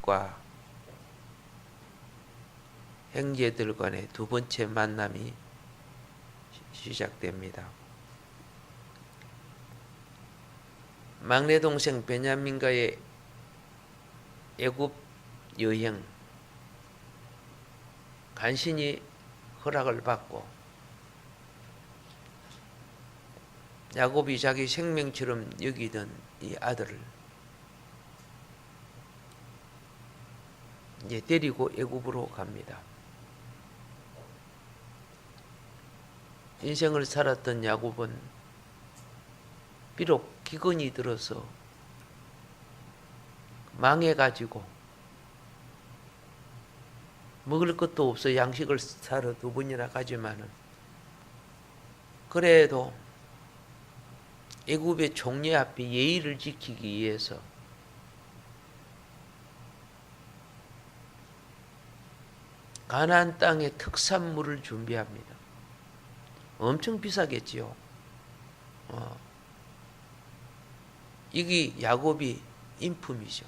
야곱과 형제들 간의 두 번째 만남이 시작됩니다. 막내 동생 베냐민과의 애굽 여행, 간신히 허락을 받고 야곱이 자기 생명처럼 여기던 이 아들을 이제 데리고 애굽으로 갑니다. 인생을 살았던 야곱은 비록 기근이 들어서 망해가지고 먹을 것도 없어 양식을 사러 두 번이나 가지만은 그래도 애굽의 총리 앞에 예의를 지키기 위해서 가나안 땅의 특산물을 준비합니다. 엄청 비싸겠지요. 이게 야곱이 인품이죠.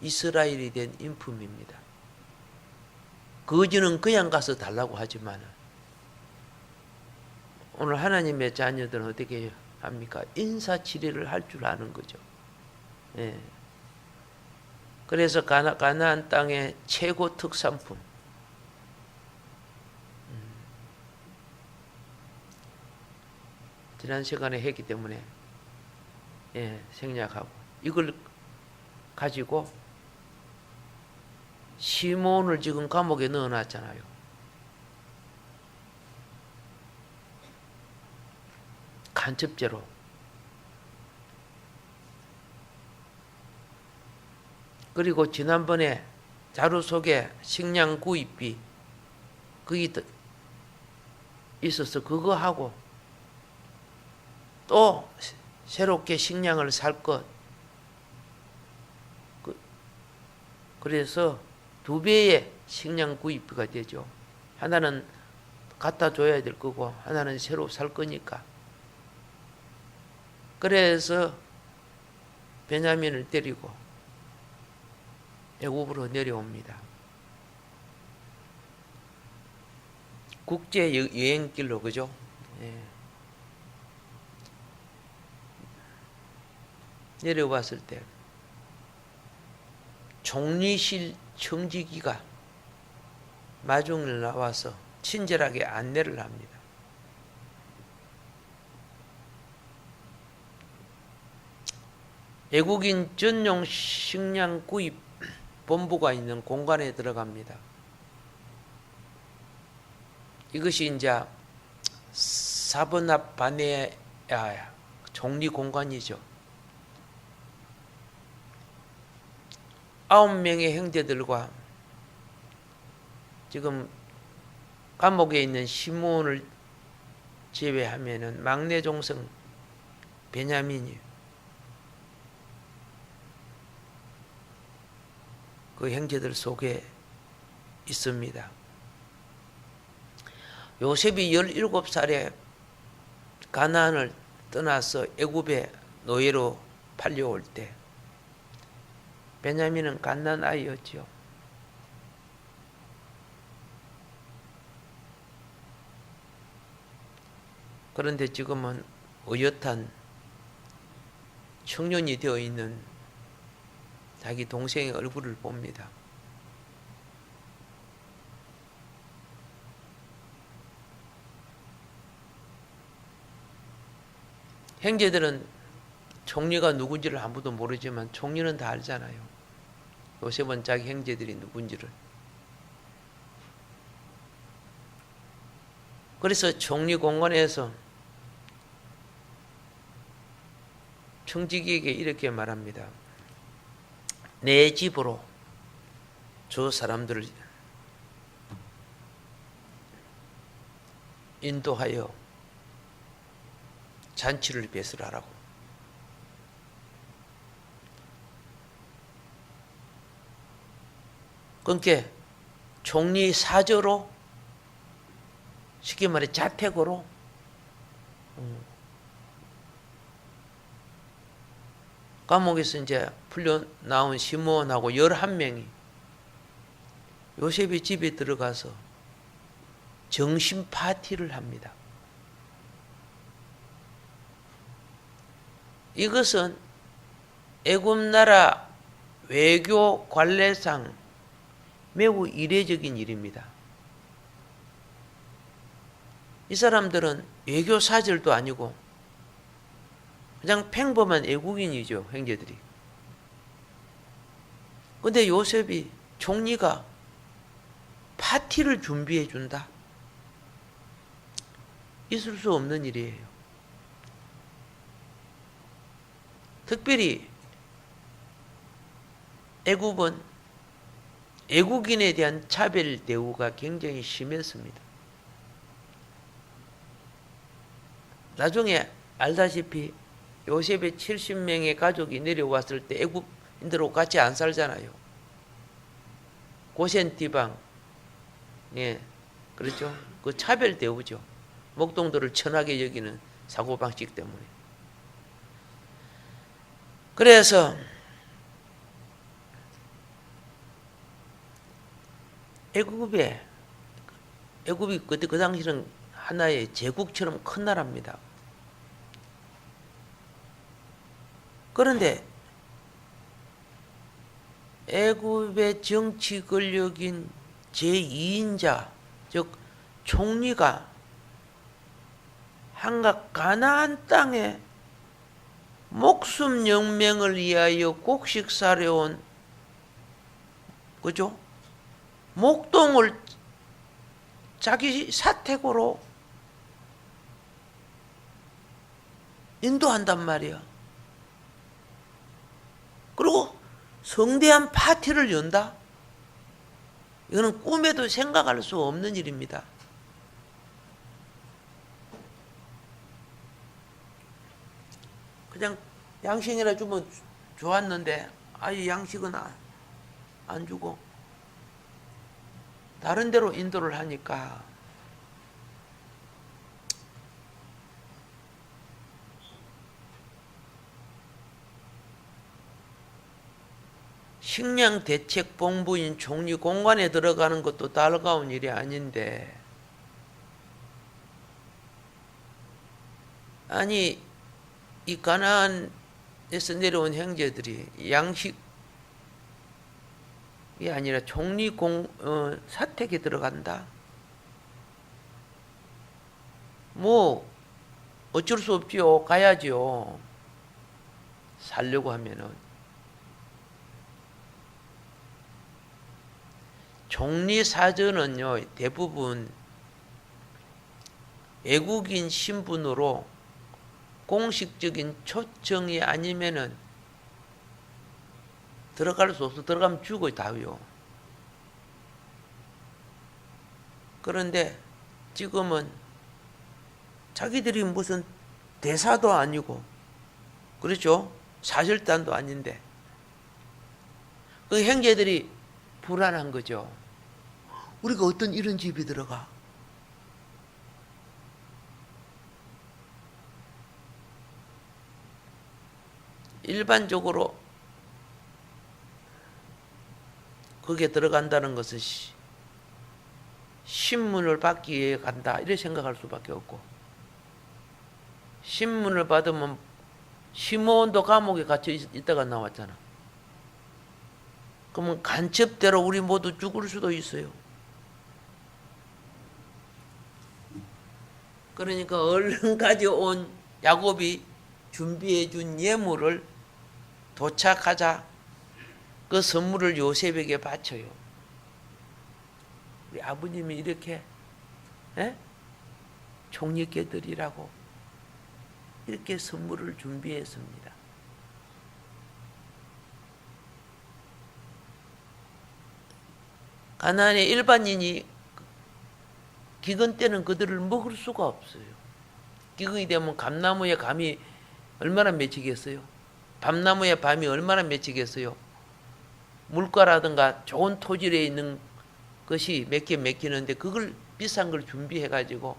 이스라엘이 된 인품입니다. 거지는 그냥 가서 달라고 하지만 오늘 하나님의 자녀들은 어떻게 합니까? 인사치레를 할 줄 아는 거죠. 예. 그래서 가나안 땅의 최고 특산품, 지난 시간에 했기 때문에 생략하고 이걸 가지고 시몬을 지금 감옥에 넣어놨잖아요. 간첩죄로. 그리고 지난번에 자료 속에 식량 구입비 그게 있어서 그거 하고 또 새롭게 식량을 살 것. 그래서 2배의 식량 구입비가 되죠. 하나는 갖다 줘야 될 거고 하나는 새로 살 거니까. 그래서 베냐민을 데리고 애굽으로 내려옵니다. 국제 여행길로, 그죠? 예. 내려왔을 때 총리실 청지기가 마중을 나와서 친절하게 안내를 합니다. 외국인 전용 식량 구입 본부가 있는 공간에 들어갑니다. 이것이 이제 사브납 바네아 총리 공간이죠. 9명의 형제들과 지금 감옥에 있는 시몬을 제외하면은 막내 종성 베냐민이 그 형제들 속에 있습니다. 요셉이 17살에 가나안을 떠나서 애굽의 노예로 팔려올 때 베냐민은 갓난 아이였죠. 그런데 지금은 어엿한 청년이 되어 있는 자기 동생의 얼굴을 봅니다. 형제들은 총리가 누군지를 아무도 모르지만 총리는 다 알잖아요. 요셉은 자기 형제들이 누군지를. 그래서 총리 공간에서 청지기에게 이렇게 말합니다. 내 집으로 저 사람들을 인도하여 잔치를 배설하라고. 그러니까 총리 사저로, 쉽게 말해 자택으로 감옥에서 이제 풀려 나온 시므온하고 11명이 요셉의 집에 들어가서 정신 파티를 합니다. 이것은 애굽 나라 외교 관례상 매우 이례적인 일입니다. 이 사람들은 외교 사절도 아니고 그냥 평범한 애국인이죠, 형제들이. 근데 요셉이 총리가 파티를 준비해 준다? 있을 수 없는 일이에요. 특별히 애굽은 애국인에 대한 차별 대우가 굉장히 심했습니다. 나중에 알다시피 요셉의 70명의 가족이 내려왔을 때 애굽인들하고 같이 안 살잖아요. 고센 디방, 예, 그렇죠. 그 차별 대우죠. 목동들을 천하게 여기는 사고방식 때문에. 그래서 애굽이 그 당시는 하나의 제국처럼 큰 나라입니다. 그런데 애굽의 정치 권력인 제2인자, 즉 총리가 한갓 가나안 땅에 목숨 영맹을 위하여 곡식 사려온, 그죠? 목동을 자기 사택으로 인도한단 말이야. 그리고 성대한 파티를 연다? 이거는 꿈에도 생각할 수 없는 일입니다. 그냥 양식이나 주면 좋았는데 아예 양식은 안 주고 다른 데로 인도를 하니까 식량대책본부인 총리 공관에 들어가는 것도 달가운 일이 아닌데, 아니 이 가나안에서 내려온 형제들이 양식이 아니라 총리 사택에 들어간다? 뭐 어쩔 수 없지요. 가야지요. 살려고 하면은. 총리 사전은요, 대부분 외국인 신분으로 공식적인 초청이 아니면은 들어갈 수 없어. 들어가면 죽어요, 다요. 그런데 지금은 자기들이 무슨 대사도 아니고, 그렇죠? 사절단도 아닌데, 그 형제들이 불안한 거죠. 우리가 어떤 이런 집에 들어가? 일반적으로 거기에 들어간다는 것은 신문을 받기 위해 간다, 이렇게 생각할 수밖에 없고, 신문을 받으면 시므온도 감옥에 갇혀 있다가 나왔잖아. 그러면 간첩대로 우리 모두 죽을 수도 있어요. 그러니까 얼른 가져온 야곱이 준비해 준 예물을 도착하자 그 선물을 요셉에게 바쳐요. 우리 아버님이 이렇게 총리께 드리라고 이렇게 선물을 준비했습니다. 가나안의 일반인이 기근 때는 그들을 먹을 수가 없어요. 기근이 되면 감나무에 감이 얼마나 맺히겠어요? 밤나무에 밤이 얼마나 맺히겠어요? 물가라든가 좋은 토질에 있는 것이 몇 개 맺히는데 그걸 비싼 걸 준비해가지고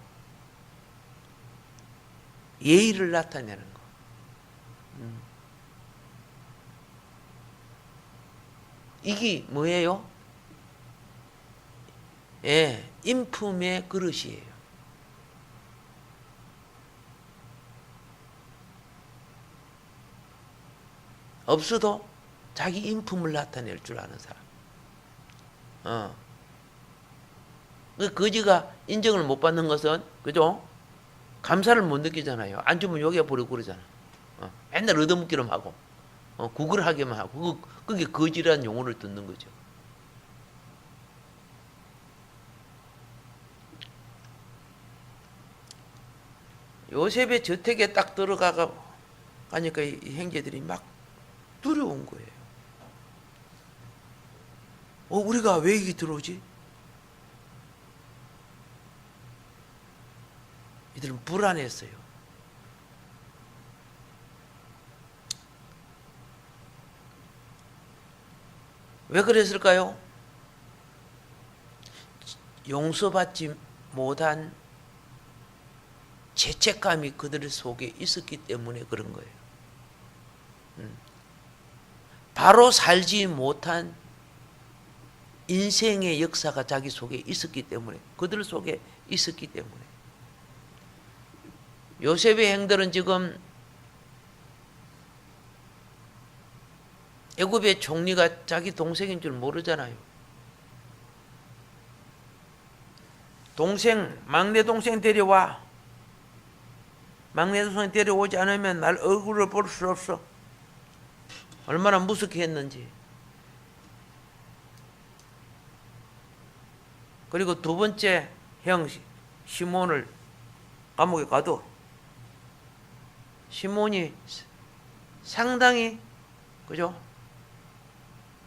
예의를 나타내는 거. 이게 뭐예요? 예, 인품의 그릇이에요. 없어도 자기 인품을 나타낼 줄 아는 사람. 그 거지가 인정을 못 받는 것은, 그죠? 감사를 못 느끼잖아요. 안 주면 욕해버리고 그러잖아. 맨날 얻어먹기만 하고, 구걸하기만 하고, 그게 거지라는 용어를 듣는 거죠. 요셉의 저택에 딱 가니까 이 형제들이 막 두려운 거예요. 우리가 왜 여기 들어오지? 이들은 불안했어요. 왜 그랬을까요? 용서받지 못한 죄책감이 그들 속에 있었기 때문에 그런 거예요. 바로 살지 못한 인생의 역사가 자기 속에 있었기 때문에, 그들 속에 있었기 때문에. 요셉의 행들은 지금 애굽의 총리가 자기 동생인 줄 모르잖아요. 막내 동생 데려와. 막내 동생 데려오지 않으면 날 얼굴을 볼 수 없어. 얼마나 무섭게 했는지. 그리고 두 번째 형 시몬을 감옥에 가둬. 시몬이 상당히, 그죠?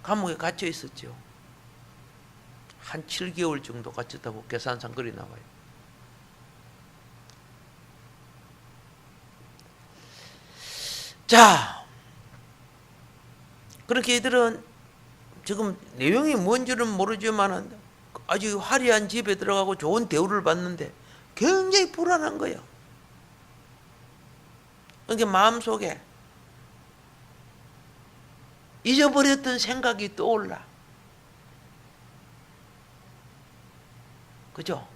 감옥에 갇혀 있었죠. 한 7개월 정도 갇혔다고 계산상 그리 나와요. 자, 그렇게 이들은 지금 내용이 뭔지는 모르지만 아주 화려한 집에 들어가고 좋은 대우를 받는데 굉장히 불안한 거예요. 그러니까 마음속에 잊어버렸던 생각이 떠올라. 그죠?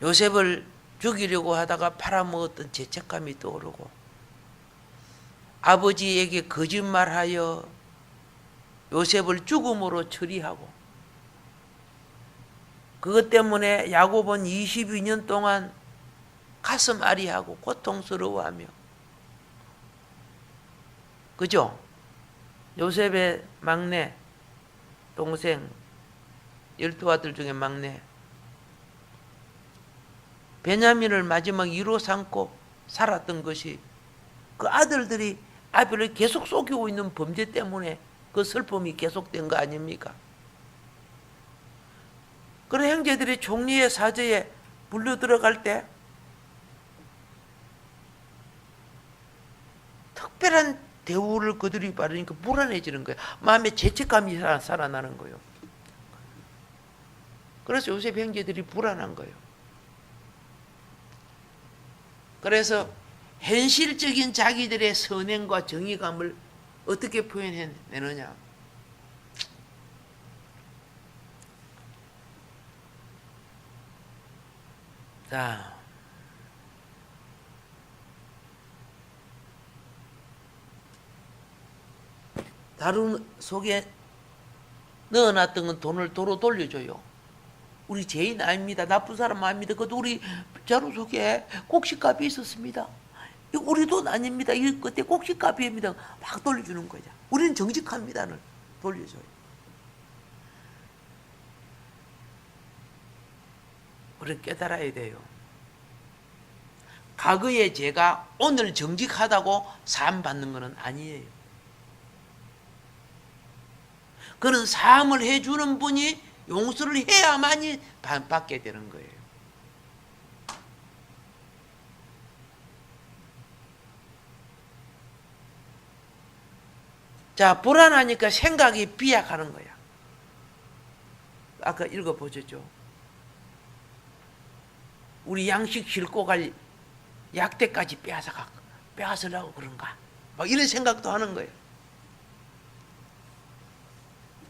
요셉을 죽이려고 하다가 팔아먹었던 죄책감이 떠오르고, 아버지에게 거짓말하여 요셉을 죽음으로 처리하고, 그것 때문에 야곱은 22년 동안 가슴 아리하고 고통스러워하며, 그죠? 요셉의 막내 동생 12아들 중에 막내 베냐민을 마지막 이로 삼고 살았던 것이 그 아들들이 아벨을 계속 속이고 있는 범죄 때문에 그 슬픔이 계속된 거 아닙니까? 그런 형제들이 총리의 사저에 불려 들어갈 때 특별한 대우를 그들이 받으니까 불안해지는 거예요. 마음에 죄책감이 살아나는 거예요. 그래서 요셉 형제들이 불안한 거예요. 그래서 현실적인 자기들의 선행과 정의감을 어떻게 표현해내느냐. 자, 다른 속에 넣어놨던 건 돈을 도로 돌려줘요. 우리 죄인 아닙니다. 나쁜 사람 아닙니다. 그것도 우리 자루 속에 곡식값이 있었습니다. 이거 우리 돈 아닙니다. 이거 그때 곡식값입니다. 막 돌려주는 거죠. 우리는 정직합니다는 돌려줘요. 우리는 깨달아야 돼요. 과거의 죄가 오늘 정직하다고 사함 받는 것은 아니에요. 그런 사함을 해주는 분이 용서를 해야만이 받게 되는 거예요. 자, 불안하니까 생각이 비약하는 거야. 아까 읽어보셨죠? 우리 양식 싣고 갈 약대까지 빼앗으려고 그런가? 막 이런 생각도 하는 거예요.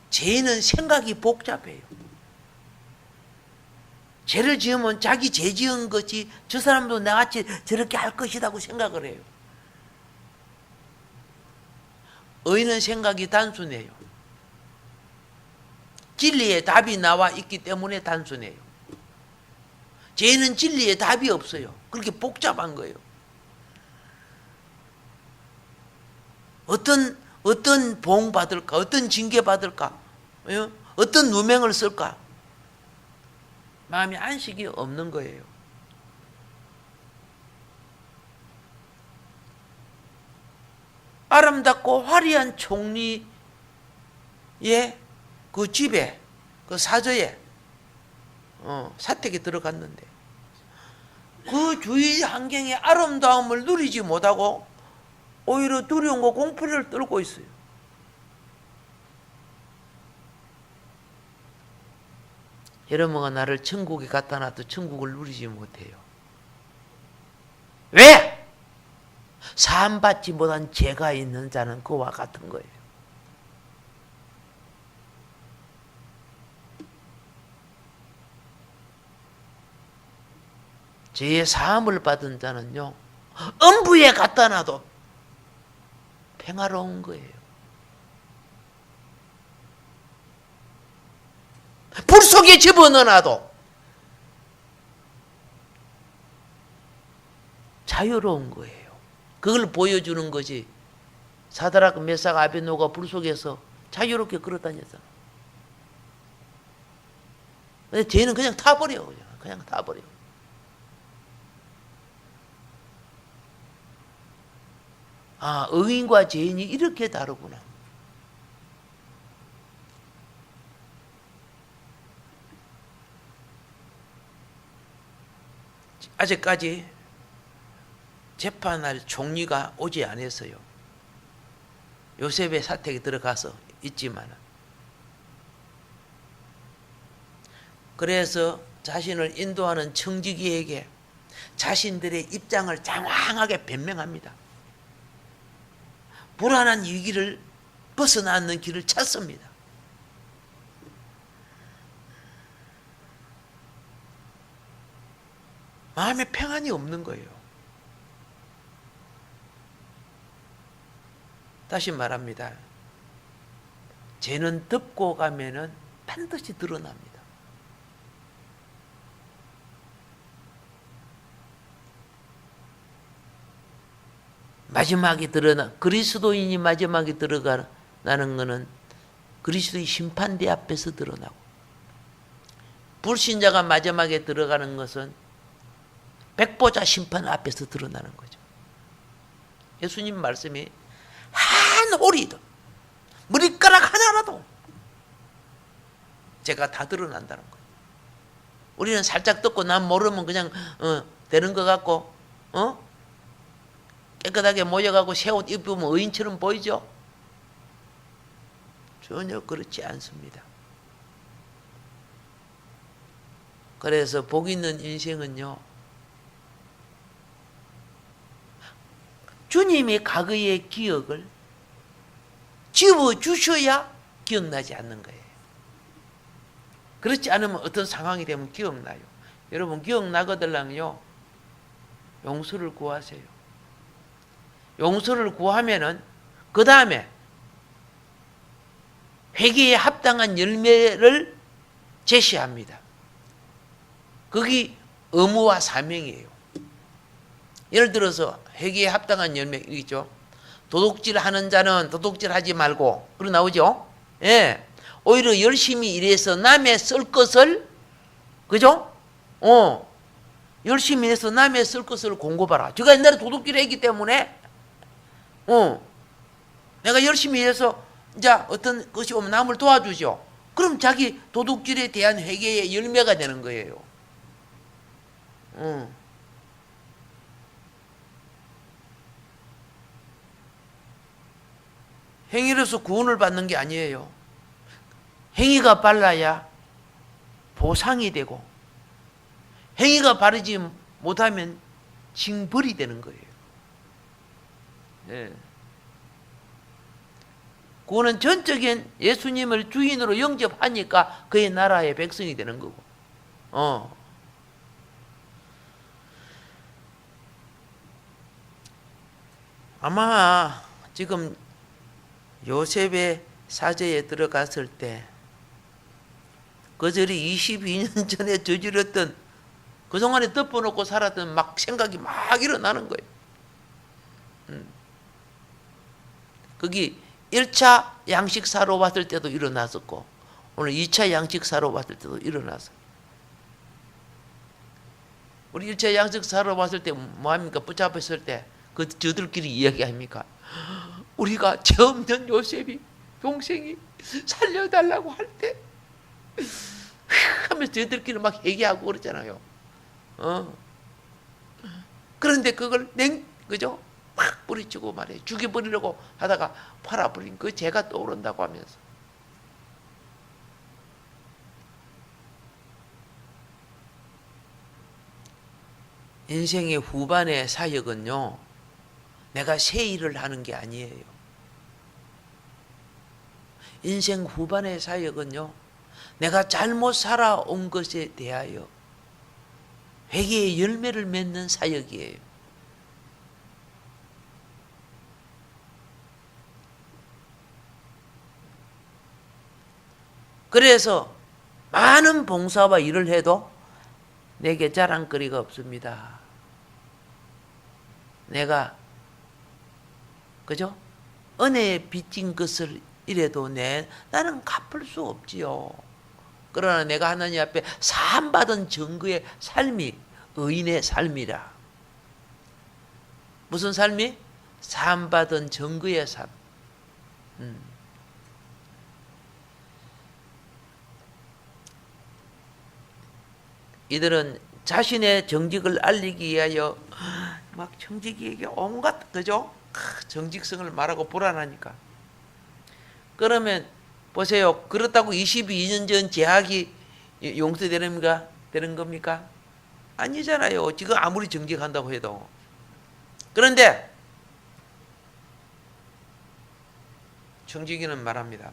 죄는 생각이 복잡해요. 죄를 지으면 자기 죄 지은 것이 저 사람도 나같이 저렇게 할 것이라고 생각을 해요. 의인은 생각이 단순해요. 진리의 답이 나와 있기 때문에 단순해요. 죄는 진리의 답이 없어요. 그렇게 복잡한 거예요. 어떤 보응 받을까? 어떤 징계 받을까? 어떤 누명을 쓸까? 마음에 안식이 없는 거예요. 아름답고 화려한 총리의 그 집에, 그 사저에 사택에 들어갔는데 그 주위 환경의 아름다움을 누리지 못하고 오히려 두려움과 공포를 떨고 있어요. 여러분과 나를 천국에 갖다 놔도 천국을 누리지 못해요. 왜? 사함받지 못한 죄가 있는 자는 그와 같은 거예요. 죄의 사함을 받은 자는요, 음부에 갖다 놔도 평화로운 거예요. 불 속에 집어넣어놔도 자유로운 거예요. 그걸 보여주는 거지. 사드락, 메삭, 아베노가 불 속에서 자유롭게 걸어다녔잖아. 근데 죄는 그냥 타버려. 그냥 타버려. 아, 의인과 죄인이 이렇게 다르구나. 아직까지 재판할 총리가 오지 않았어요. 요셉의 사택에 들어가서 있지만, 그래서 자신을 인도하는 청지기에게 자신들의 입장을 장황하게 변명합니다. 불안한 위기를 벗어나는 길을 찾습니다. 마음에 평안이 없는 거예요. 다시 말합니다. 죄는 덮고 가면은 반드시 드러납니다. 마지막에 그리스도인이 마지막에 들어가는 것은 그리스도의 심판대 앞에서 드러나고, 불신자가 마지막에 들어가는 것은 백보자 심판 앞에서 드러나는 거죠. 예수님 말씀이 한 오리도 머리카락 하나라도 제가 다 드러난다는 거예요. 우리는 살짝 듣고 난 모르면 그냥 되는 것 같고 깨끗하게 모여가고 새 옷 입으면 의인처럼 보이죠? 전혀 그렇지 않습니다. 그래서 복 있는 인생은요, 주님이 과거의 기억을 지워주셔야 기억나지 않는 거예요. 그렇지 않으면 어떤 상황이 되면 기억나요. 여러분, 기억나거들랑요, 용서를 구하세요. 용서를 구하면은 그 다음에 회개에 합당한 열매를 제시합니다. 그게 의무와 사명이에요. 예를 들어서 회개에 합당한 열매 있죠. 도둑질 하는 자는 도둑질 하지 말고, 그러 나오죠. 예. 오히려 열심히 일해서 남의 쓸 것을, 그죠? 열심히 해서 남의 쓸 것을 공급하라. 제가 옛날에 도둑질 했기 때문에, 내가 열심히 해서, 이제 어떤 것이 오면 남을 도와주죠. 그럼 자기 도둑질에 대한 회개의 열매가 되는 거예요. 행위로서 구원을 받는 게 아니에요. 행위가 빨라야 보상이 되고, 행위가 바르지 못하면 징벌이 되는 거예요. 네. 그거는 전적인 예수님을 주인으로 영접하니까 그의 나라의 백성이 되는 거고. 아마 지금 요셉의 사제에 들어갔을 때 그들이 22년 전에 저질렀던, 그동안에 덮어놓고 살았던 막 생각이 막 일어나는 거예요. 거기 1차 양식 사러 왔을 때도 일어났었고 오늘 2차 양식 사러 왔을 때도 일어났어요. 우리 1차 양식 사러 왔을 때 뭐합니까? 붙잡혔을 때 그 저들끼리 이야기합니까? 우리가 죄 없는 요셉이, 동생이 살려달라고 할 때 하면서 저들끼리 막 얘기하고 그러잖아요. 그런데 그걸 그죠? 막 뿌리치고 말해 죽여버리려고 하다가 팔아버린 그 죄가 떠오른다고 하면서. 인생의 후반의 사역은요, 내가 새 일을 하는 게 아니에요. 인생 후반의 사역은요, 내가 잘못 살아온 것에 대하여 회개의 열매를 맺는 사역이에요. 그래서 많은 봉사와 일을 해도 내게 자랑거리가 없습니다. 내가 그죠? 은혜에 빚진 것을 이래도 나는 갚을 수 없지요. 그러나 내가 하나님 앞에 사함받은 증거의 삶이 의인의 삶이라. 무슨 삶이? 사함받은 증거의 삶. 이들은 자신의 정직을 알리기 위하여 막 정직이에게 온갖, 그죠? 정직성을 말하고 불안하니까. 그러면 보세요. 그렇다고 22년 전 죄악이 용서되는 겁니까? 아니잖아요. 지금 아무리 정직한다고 해도. 그런데 청지기는 말합니다.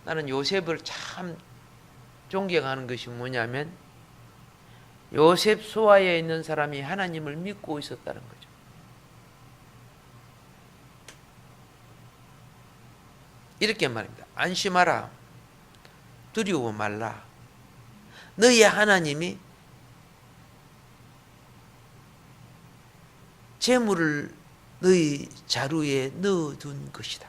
나는 요셉을 참 존경하는 것이 뭐냐면 요셉 소아에 있는 사람이 하나님을 믿고 있었다는 거죠. 이렇게 말입니다. 안심하라. 두려워 말라. 너희 하나님이 재물을 너희 자루에 넣어둔 것이다.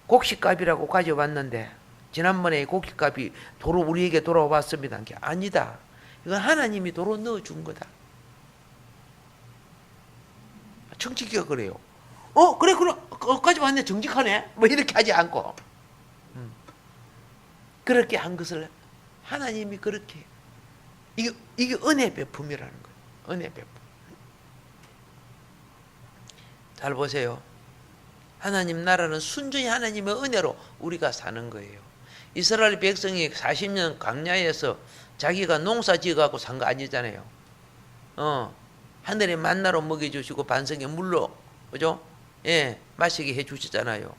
곡식값이라고 가져왔는데 지난번에 곡식값이 도로 우리에게 돌아왔습니다. 아니다. 이건 하나님이 도로 넣어준 거다. 정직이가 그래요. 그래, 거기까지 왔네. 정직하네. 뭐 이렇게 하지 않고. 그렇게 한 것을 하나님이 그렇게. 이게 은혜 베품이라는 거예요. 은혜 베품. 잘 보세요. 하나님 나라는 순전히 하나님의 은혜로 우리가 사는 거예요. 이스라엘 백성이 40년 광야에서 자기가 농사 지어갖고 산 거 아니잖아요. 하늘의 만나로 먹여주시고 반석의 물로, 그죠? 예, 마시게 해주시잖아요.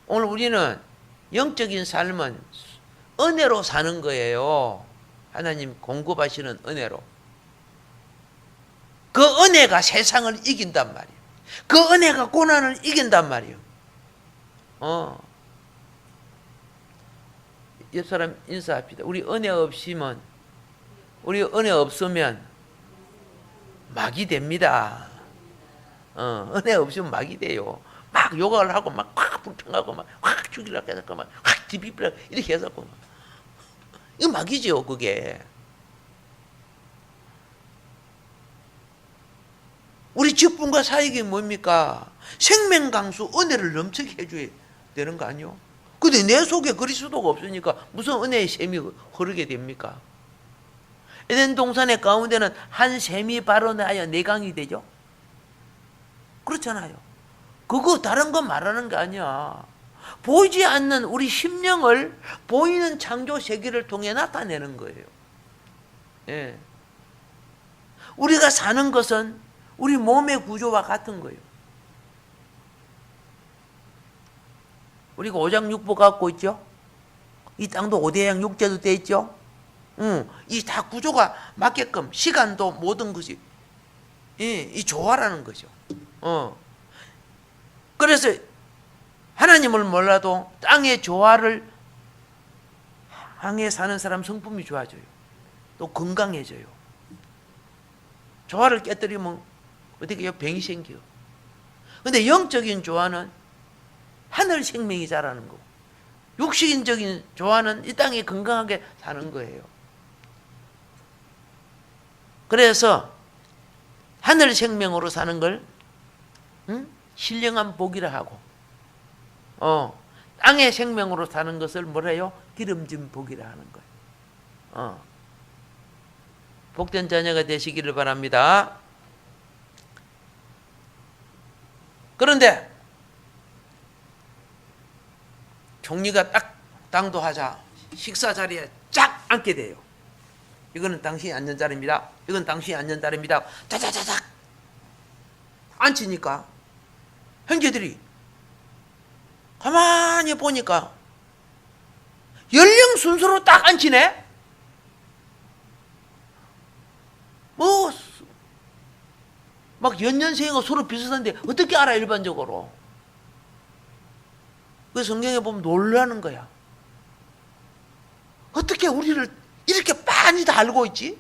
오늘 우리는 영적인 삶은 은혜로 사는 거예요. 하나님 공급하시는 은혜로. 그 은혜가 세상을 이긴단 말이에요. 그 은혜가 고난을 이긴단 말이에요. 옆 사람 인사합시다. 우리 은혜 없으면 막이 됩니다. 은혜 없으면 막이 돼요. 막 욕을 하고 막 확 불평하고 막 확 죽이려고 해서 막 확 뒤비비려고 이렇게 해서 이거 막이죠, 그게. 우리 직분과 사역이 뭡니까? 생명강수 은혜를 넘치게 해줘야 되는 거 아니요? 근데 내 속에 그리스도가 없으니까 무슨 은혜의 샘이 흐르게 됩니까? 에덴 동산의 가운데는 한 샘이 발원하여 내강이 되죠? 그렇잖아요. 그거 다른 거 말하는 게 아니야. 보이지 않는 우리 심령을 보이는 창조 세계를 통해 나타내는 거예요. 예. 우리가 사는 것은 우리 몸의 구조와 같은 거예요. 우리가 오장육부 갖고 있죠. 이 땅도 오대양 육제도 돼 있죠. 이 다 구조가 맞게끔 시간도 모든 것이 이 조화라는 거죠. 그래서 하나님을 몰라도 땅의 조화를 항해 사는 사람 성품이 좋아져요. 또 건강해져요. 조화를 깨뜨리면 어떻게 해요? 병이 생겨요. 근데 영적인 조화는 하늘 생명이 자라는 거고, 육신적인 조화는 이 땅에 건강하게 사는 거예요. 그래서 하늘 생명으로 사는 걸 신령한 복이라 하고, 땅의 생명으로 사는 것을 뭐래요? 기름진 복이라 하는 거예요. 복된 자녀가 되시기를 바랍니다. 그런데 총리가 딱 당도하자 식사 자리에 쫙 앉게 돼요. 이거는 당신이 앉는 자리입니다. 이건 당신이 앉는 자리입니다. 자자자작 앉히니까 형제들이 가만히 보니까 연령 순서로 딱 앉히네. 뭐 막 연년생하고 서로 비슷한데 어떻게 알아 일반적으로. 그 성경에 보면 놀라는 거야. 어떻게 우리를 이렇게 많이 다 알고 있지?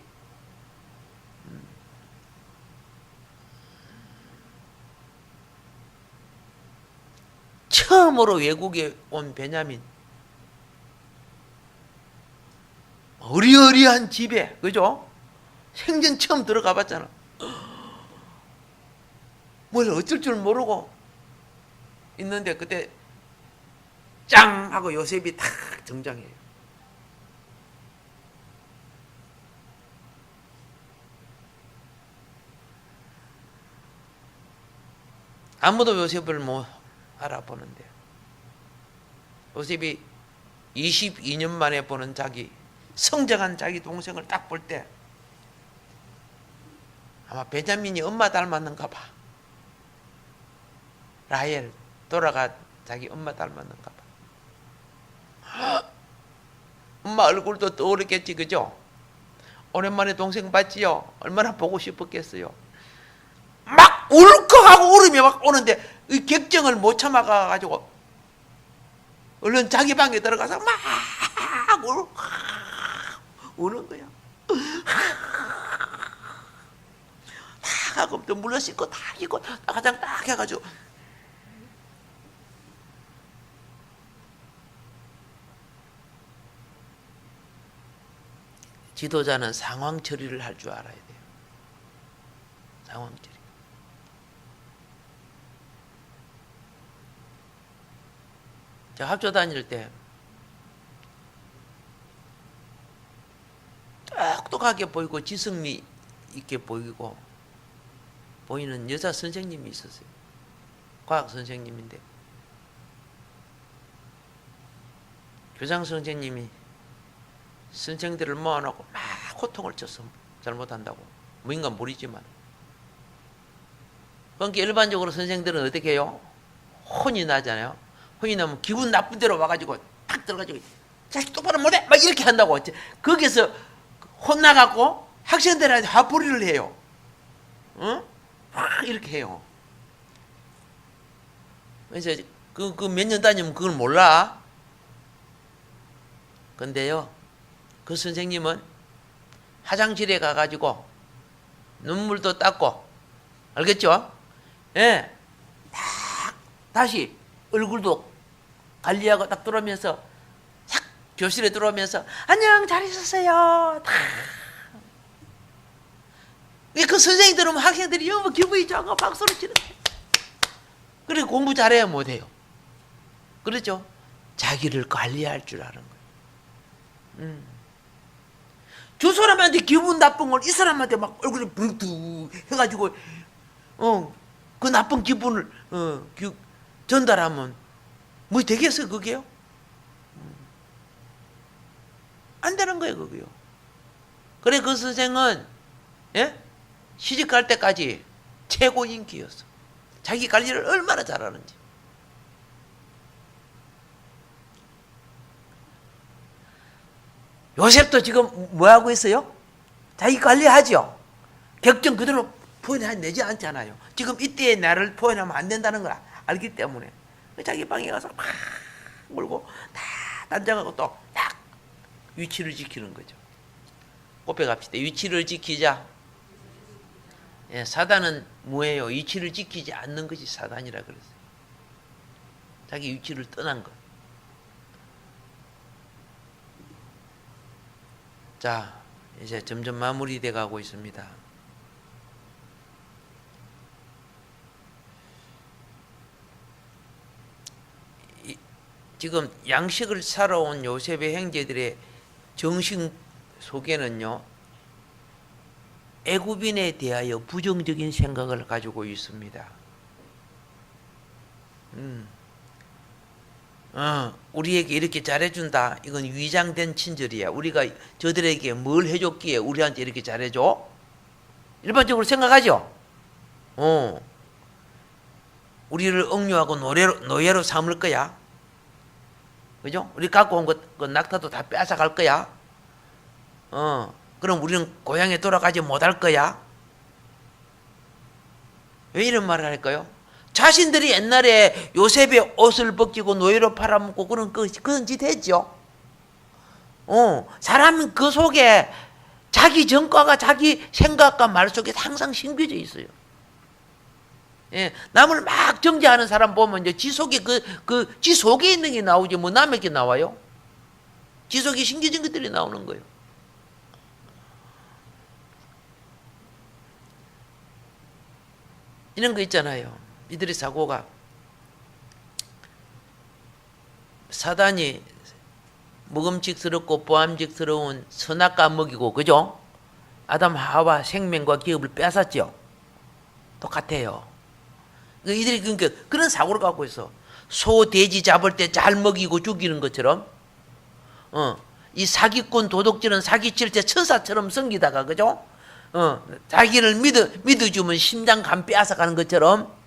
처음으로 외국에 온 베냐민, 어리어리한 집에, 그죠? 생전 처음 들어가 봤잖아. 뭘 어쩔 줄 모르고 있는데 그때 짱 하고 요셉이 탁 등장해요. 아무도 요셉을 못 알아보는데 요셉이 22년 만에 보는 자기 성장한 자기 동생을 딱 볼 때 아마 베냐민이 엄마 닮았는가 봐. 라헬 돌아가 자기 엄마 닮았는가 봐. 엄마 얼굴도 떠오르겠지, 그죠? 오랜만에 동생 봤지요? 얼마나 보고 싶었겠어요. 막 울컥하고 울음이 막 오는데 이 격정을 못 참아가지고 얼른 자기 방에 들어가서 막 우는 거야. 다 하고 또 물러 씻고 다 입고 화장 딱 해가지고 지도자는 상황 처리를 할 줄 알아야 돼요. 상황 처리. 제가 학교 다닐 때 똑똑하게 보이고 지성미 있게 보이고 보이는 여자 선생님이 있었어요. 과학 선생님인데 교장 선생님이 선생들을 모아놓고 막 호통을 쳤어. 잘못한다고. 뭐인가 모르지만. 그러니까 일반적으로 선생들은 어떻게 해요? 혼이 나잖아요. 혼이 나면 기분 나쁜 대로 와가지고 탁 들어가지고 자식 똑바로 못해! 막 이렇게 한다고. 거기서 혼나갖고 학생들한테 화풀이를 해요. 응? 이렇게 해요. 그래서 그 몇 년 다니면 그걸 몰라. 근데요, 그 선생님은 화장실에 가가지고 눈물도 닦고, 알겠죠? 예. 딱 다시 얼굴도 관리하고 딱 들어오면서 싹 교실에 들어오면서 안녕 잘 있었어요. 다. 그 선생님 들으면 학생들이 너무 기분이 좋고 박수를 치는 거예요. 그리고 공부 잘해야 못해요. 그렇죠? 자기를 관리할 줄 아는 거예요. 저 사람한테 기분 나쁜 걸 이 사람한테 막 얼굴에 붕두 해가지고 그 나쁜 기분을 전달하면 뭐 되겠어요 그게요? 안 되는 거예요 그게요. 그래 그 선생은 시집갈 때까지 최고 인기였어. 자기 관리를 얼마나 잘하는지. 요셉도 지금 뭐 하고 있어요? 자기 관리하죠. 격정 그대로 표현해내지 않잖아요. 지금 이때의 나를 표현하면 안 된다는 걸 알기 때문에 자기 방에 가서 막 물고 다 단장하고 또 딱 위치를 지키는 거죠. 곱해 갑시다. 위치를 지키자. 예, 사단은 뭐예요? 위치를 지키지 않는 것이 사단이라 그랬어요. 자기 위치를 떠난 것. 자, 이제 점점 마무리돼 가고 있습니다. 지금 양식을 사러 온 요셉의 형제들의 정신 속에는요, 애굽인에 대하여 부정적인 생각을 가지고 있습니다. 우리에게 이렇게 잘해준다. 이건 위장된 친절이야. 우리가 저들에게 뭘 해줬기에 우리한테 이렇게 잘해줘? 일반적으로 생각하죠. 우리를 억류하고 노예로 삼을 거야. 그죠? 우리 갖고 온 것 낙타도 다 뺏어갈 거야. 그럼 우리는 고향에 돌아가지 못할 거야. 왜 이런 말을 할까요? 자신들이 옛날에 요셉의 옷을 벗기고 노예로 팔아먹고 그런 짓 했죠. 사람은 그 속에 자기 전과가 자기 생각과 말 속에 항상 심겨져 있어요. 예, 남을 막 정죄하는 사람 보면 이제 지 속에 지 속에 있는 게 나오지 뭐 남에게 나와요? 지 속에 심겨진 것들이 나오는 거예요. 이런 거 있잖아요. 이들의 사고가 사단이 먹음직스럽고 보암직스러운 선악과 먹이고, 그죠? 아담 하와 생명과 기업을 뺏었죠. 똑같아요. 이들이 그러니까 그런 사고를 갖고 있어. 소, 돼지 잡을 때 잘 먹이고 죽이는 것처럼, 이 사기꾼 도둑질은 사기칠 때 천사처럼 섬기다가, 그죠? 자기를 믿어주면 심장 간 빼앗아가는 것처럼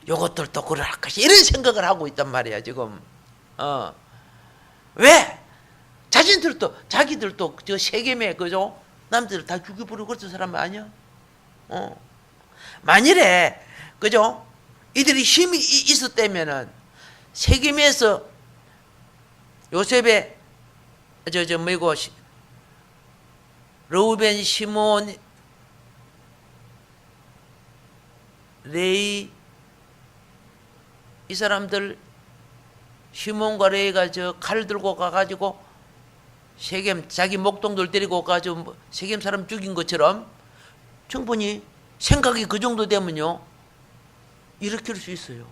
요것들도 그럴 것이 이런 생각을 하고 있단 말이야 지금. 왜? 자기들도 저 세겜에, 그죠? 남들 다 죽여버리고 그랬던 사람 아니야? 만일에, 그죠? 이들이 힘이 있었다면은 세겜에서 요셉의 뭐고 르우벤, 시몬, 레이, 이 사람들 시몬과 레이가 저 칼 들고 가가지고 세겜 자기 목동들 데리고 가지고 세겜 사람 죽인 것처럼 충분히 생각이 그 정도 되면요 일으킬 수 있어요.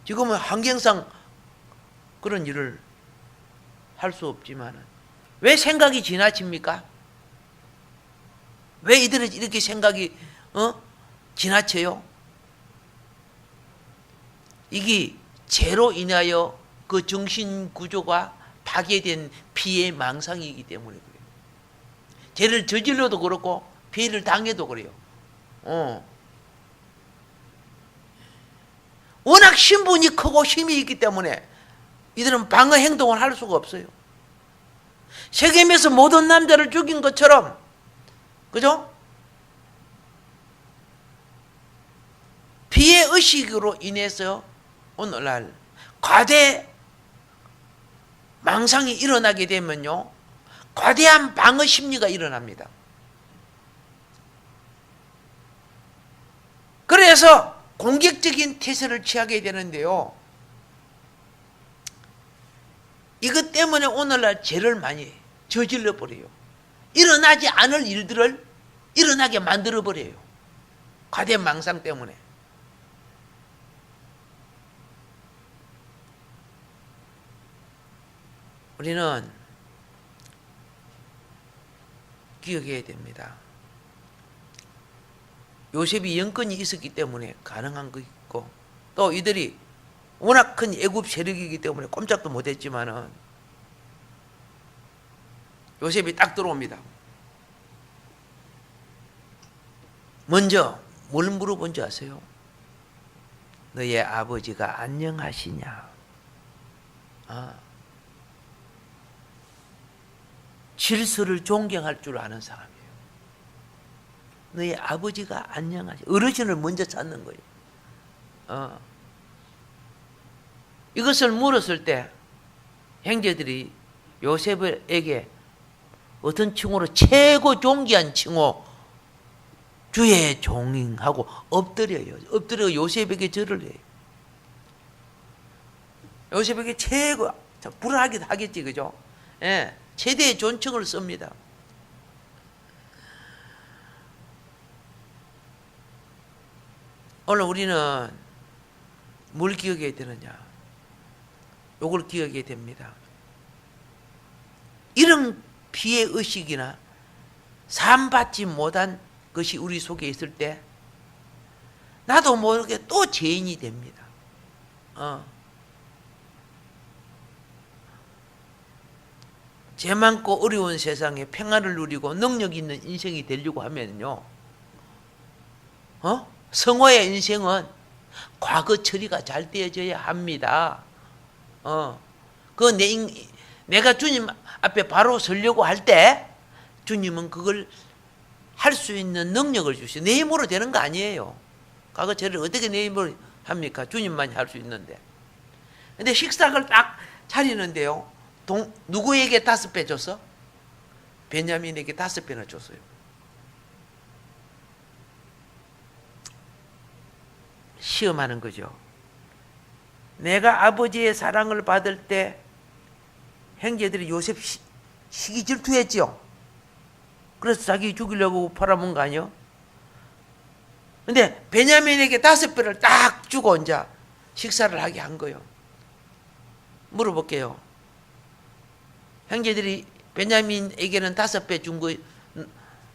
지금은 환경상 그런 일을 할 수 없지만은 왜 생각이 지나칩니까? 왜 이들은 이렇게 생각이 지나쳐요? 이게 죄로 인하여 그 정신 구조가 파괴된 피해 망상이기 때문에 그래요. 죄를 저질러도 그렇고 피해를 당해도 그래요. 워낙 신분이 크고 힘이 있기 때문에 이들은 방어 행동을 할 수가 없어요. 세겜에서 모든 남자를 죽인 것처럼, 그죠? 피해 의식으로 인해서 오늘날 과대 망상이 일어나게 되면요 과대한 방어 심리가 일어납니다. 그래서 공격적인 태세를 취하게 되는데요, 이것 때문에 오늘날 죄를 많이 저질러 버려요. 일어나지 않을 일들을 일어나게 만들어 버려요. 과대 망상 때문에. 우리는 기억해야 됩니다. 요셉이 영권이 있었기 때문에 가능한 거 있고, 또 이들이 워낙 큰 애굽 세력이기 때문에 꼼짝도 못했지만은 요셉이 딱 들어옵니다. 먼저 뭘 물어본 줄 아세요? 너의 아버지가 안녕하시냐? 질서를 존경할 줄 아는 사람이에요. 너희 아버지가 안녕하시. 어르신을 먼저 찾는 거예요. 이것을 물었을 때 형제들이 요셉에게 어떤 칭호로 최고 존귀한 칭호 주의 종하고 엎드려요. 엎드려 요셉에게 절을 해요. 요셉에게 최고 불하기도 하겠지, 그죠? 예, 최대의 존칭을 씁니다. 오늘 우리는 뭘 기억해야 되느냐? 요걸 기억해야 됩니다. 이런 피해 의식이나 사함받지 못한 것이 우리 속에 있을 때 나도 모르게 또 죄인이 됩니다. 죄 많고 어려운 세상에 평안을 누리고 능력 있는 인생이 되려고 하면요, 성화의 인생은 과거 처리가 잘 되어져야 합니다. 내가 주님 앞에 바로 서려고 할 때 주님은 그걸 할 수 있는 능력을 주시고 내 힘으로 되는 거 아니에요. 과거 처리를 어떻게 내 힘으로 합니까? 주님만이 할 수 있는데. 근데 식탁을 딱 차리는데요, 누구에게 5배 줬어? 베냐민에게 5배나 줬어요. 시험하는 거죠. 내가 아버지의 사랑을 받을 때 형제들이 요셉 시기 질투했지요. 그래서 자기 죽이려고 팔아먹은 거 아니요? 근데 베냐민에게 5배를 딱 주고 이제 식사를 하게 한 거예요. 물어볼게요. 형제들이 베냐민에게는 5배 준 거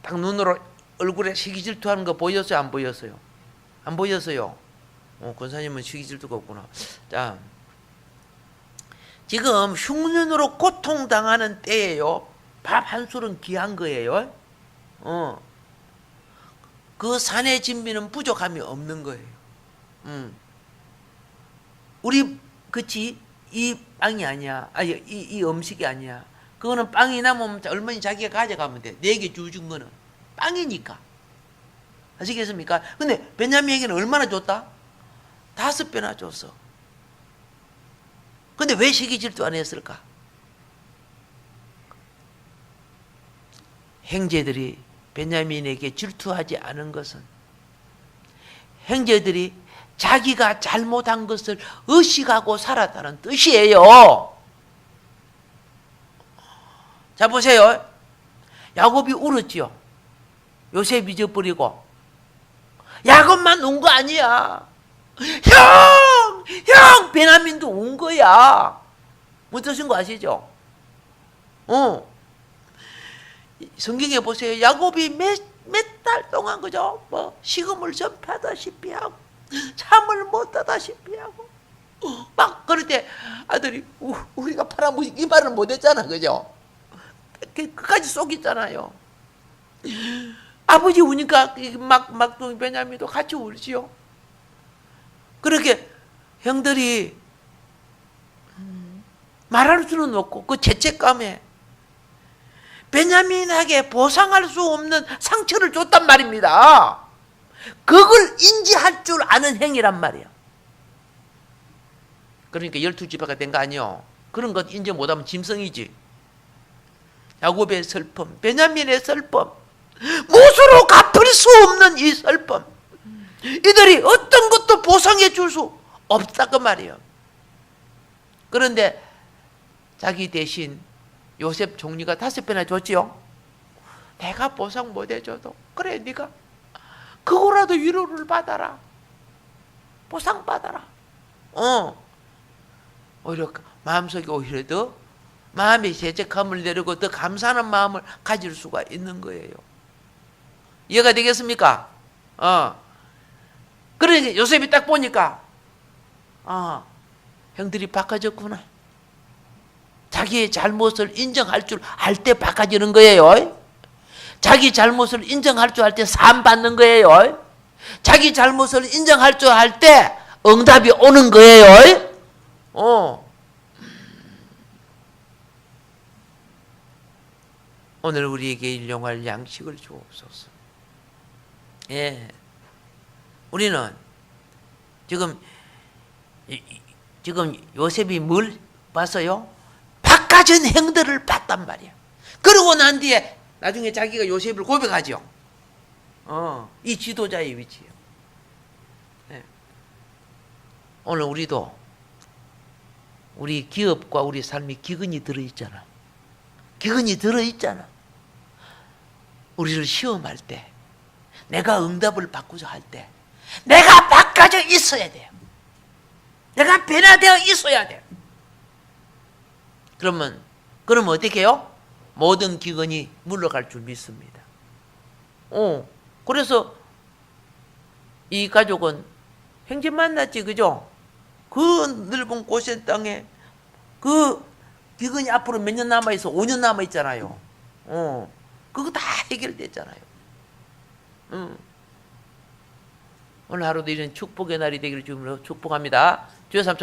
딱 눈으로 얼굴에 시기 질투하는 거 보였어요? 안 보였어요? 안 보였어요. 권사님은 시기 질투가 없구나. 자, 지금 흉년으로 고통당하는 때예요. 밥 한 술은 귀한 거예요. 그 산의 진미는 부족함이 없는 거예요. 우리 그치? 이 빵이 아니야. 이 음식이 아니야. 그거는 빵이 남으면 얼마나 자기가 가져가면 돼. 내게 주준 거는 빵이니까. 아시겠습니까? 근데 베냐민에게는 얼마나 줬다? 5배나 줬어. 근데 왜 시기 질투 안 했을까? 형제들이 베냐민에게 질투하지 않은 것은 형제들이 자기가 잘못한 것을 의식하고 살았다는 뜻이에요. 자, 보세요. 야곱이 울었지요. 요셉 잊어버리고. 야곱만 운 거 아니야. 형! 베냐민도 운 거야. 무슨 뜻인 거 아시죠? 성경에 보세요. 야곱이 몇 달 동안 그죠? 식음을 전폐하다시피 하고 잠을 못 자다시피 하고 막 그럴 때 아들이 우리가 팔아먹이 이 말을 못 했잖아, 그죠? 끝까지 속였잖아요. 아버지 우니까 막둥이 베냐민도 같이 울지요. 그렇게 형들이 말할 수는 없고 그 죄책감에 베냐민에게 보상할 수 없는 상처를 줬단 말입니다. 그걸 인지할 줄 아는 행위란 말이야. 그러니까 12지파가 된 거 아니요. 그런 것 인지 못하면 짐승이지. 야곱의 슬픔, 베냐민의 슬픔, 무수로 갚을 수 없는 이 슬픔, 이들이 어떤 것도 보상해 줄 수 없다 그 말이에요. 그런데 자기 대신 요셉 종리가 5배나 줬지요. 내가 보상 못 해줘도 그래, 네가 그거라도 위로를 받아라, 보상 받아라. 오히려 마음속에 오히려 더 마음의 죄책감을 내리고 더 감사하는 마음을 가질 수가 있는 거예요. 이해가 되겠습니까? 그러니까 요셉이 딱 보니까 형들이 바꿔졌구나. 자기의 잘못을 인정할 줄 알 때 바꿔지는 거예요. 자기 잘못을 인정할 줄 알 때 상 받는 거예요. 자기 잘못을 인정할 줄 알 때 응답이 오는 거예요. 오늘 우리에게 일용할 양식을 주옵소서. 예, 우리는 지금 요셉이 뭘 봤어요? 바꿔진 행들을 봤단 말이야. 그러고 난 뒤에 나중에 자기가 요셉을 고백하죠. 이 지도자의 위치예요. 네. 오늘 우리도 우리 기업과 우리 삶이 기근이 들어있잖아. 기근이 들어있잖아. 우리를 시험할 때, 내가 응답을 바꾸자 할 때, 내가 바꿔져 있어야 돼요. 내가 변화되어 있어야 돼요. 그러면 어떻게 해요? 모든 기근이 물러갈 줄 믿습니다. 그래서 이 가족은 형제 만났지, 그죠? 그 넓은 고센 땅에 그 기근이 앞으로 몇 년 남아있어? 5년 남아있잖아요. 그거 다 해결됐잖아요. 오늘 하루도 이런 축복의 날이 되기를 주님으로 축복합니다. 주여 삼촌